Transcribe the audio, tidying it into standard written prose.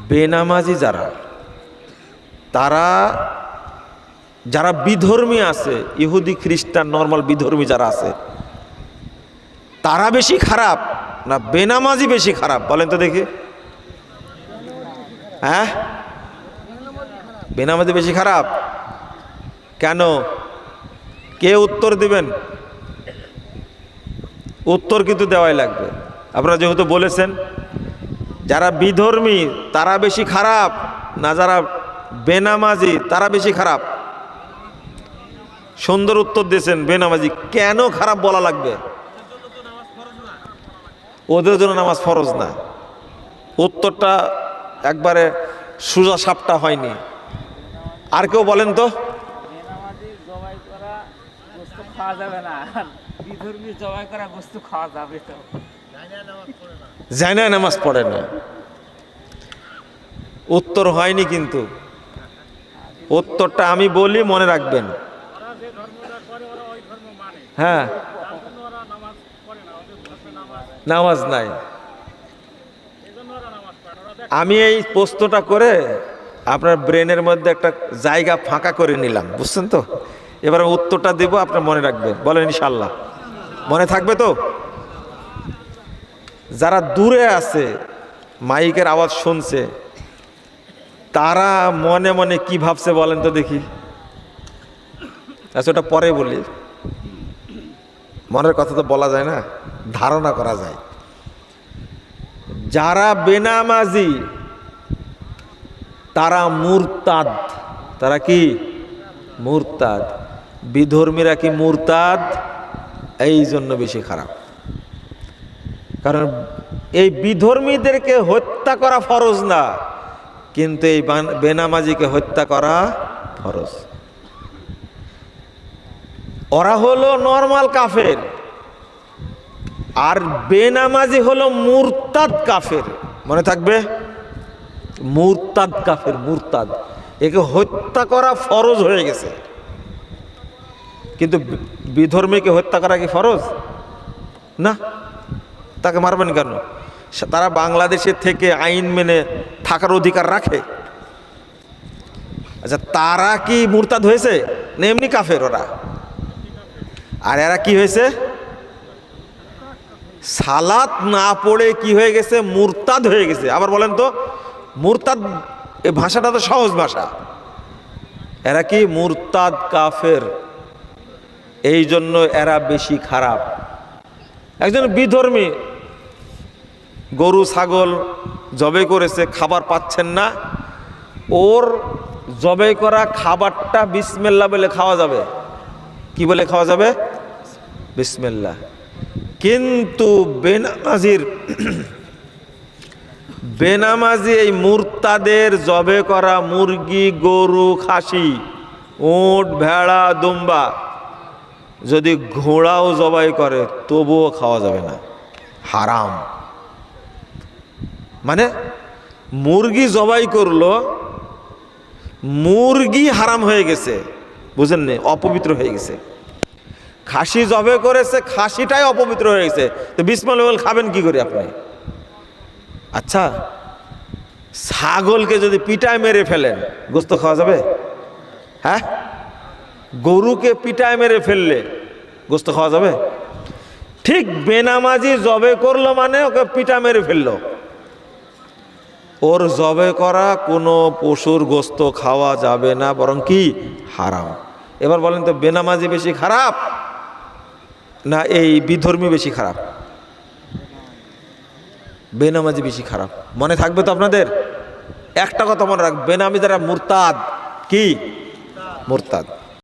বেনামাজি যারা, তারা যারা বিধর্মী আছে, ইহুদি খ্রিস্টান নর্মাল বিধর্মী যারা আছে, তারা বেশি খারাপ না বেনামাজি বেশি খারাপ? বলেন তো দেখি। হ্যাঁ, বেনামাজি বেশি খারাপ কেন? কে উত্তর দিবেন? উত্তর কিন্তু দেওয়াই লাগবে। আপনারা যেহেতু বলেছেন যারা বিধর্মী তারা বেশি খারাপ না যারা বেনামাজি তারা বেশি খারাপ? সুন্দর উত্তর দিয়েছেন, বেনামাজি। কেন খারাপ বলা লাগবে? ওদের জন্য নামাজ ফরজ না। উত্তরটা একবারে সোজা সাপটা হয়নি। আর কেউ বলেন তো। বেনামাজি জবাই করা গোশত খাওয়া যাবে না, বিধর্মী জবাই করা গোশত খাওয়া যাবে। তো জানা নামাজ পড়ে না, উত্তর হয়নি কিন্তু। উত্তরটা আমি বলি, মনে রাখবেন। হ্যাঁ, নামাজ নাই। আমি এই প্রশ্নটা করে আপনার ব্রেনের মধ্যে একটা জায়গা ফাঁকা করে নিলাম, বুঝছেন তো? এবার উত্তরটা দেব, আপনার মনে রাখবেন। বলেন ইনশাল্লাহ মনে থাকবে তো? যারা দূরে আছে, মাইকের আওয়াজ শুনছে, তারা মনে মনে কি ভাবছে বলেন তো দেখি। আচ্ছা, ওটা পরে বলি। মনের কথা তো বলা যায় না, ধারণা করা যায়। যারা বেনামাজি তারা মুরতাদ। তারা কি? মুরতাদ। বিধর্মীরা কি মুরতাদ? এই জন্য বেশি খারাপ। কারণ এই বিধর্মীদেরকে হত্যা করা ফরজ না, কিন্তু এই বেনামাজিকে হত্যা করা ফরজ। ওরা হলো নরমাল কাফের, আর বেনামাজি হলো মুরতাদ কাফের। মনে থাকবে, মুরতাদ কাফের, মুরতাদ। একে হত্যা করা ফরজ হয়ে গেছে। কিন্তু বিধর্মীকে হত্যা করা কি ফরজ না? তাকে মারবেন কেন? তারা বাংলাদেশের থেকে আইন মেনে থাকার অধিকার রাখে। আচ্ছা, তারা কি মুরতাদ হয়েছে না এমনি কাফের ওরা? আর এরা কি হয়েছে? সালাত না পড়ে কি হয়ে গেছে? মুরতাদ হয়ে গেছে। আবার বলেন তো, মুরতাদ এই ভাষাটা তো সহজ ভাষা। এরা কি? মুরতাদ কাফের। এই জন্য এরা বেশি খারাপ। একজন বিধর্মী গরু ছাগল জবাই করেছে, খাবার পাচ্ছেন না, ওর জবাই করা খাবারটা বিসমিল্লাহ বলে খাওয়া যাবে। কি বলে খাওয়া যাবে? বিসমিল্লাহ। কিন্তু বেনামাজি এই মুরতাদের জবে করা মুরগি, গরু, খাসি, উট, ভেড়া, দুম্বা, যদি ঘোড়াও জবাই করে তবুও খাওয়া যাবে না, হারাম। মানে মুরগি জবাই করলো, মুরগি হারাম হয়ে গেছে, বুঝেন না? অপবিত্র হয়ে গেছে। খাসি জবে করেছে, খাসিটাই অপবিত্র হয়ে গেছে, তো বিসমিল্লাহ খাবেন কি করে আপনি? আচ্ছা, ছাগলকে যদি পিটায় মেরে ফেলেন গোস্ত খাওয়া যাবে? হ্যাঁ, গরুকে পিটায় মেরে ফেললে গোস্ত খাওয়া যাবে? ঠিক বেনামাজি জবে করলো মানে ওকে পিটা মেরে ফেললো, ওর জবে করা কোনো পশুর গোস্ত খাওয়া যাবে না, বরং কি হারাম। এবার বলেন তো, বেনামাজি বেশি খারাপ না এই বিধর্মী বেশি খারাপ? বেনামাজি বেশি খারাপ। মনে থাকবে তো আপনাদের? একটা কথা মনে রাখবেন, বেনামাজি যারা মুরতাদ। কি? মুরতাদ।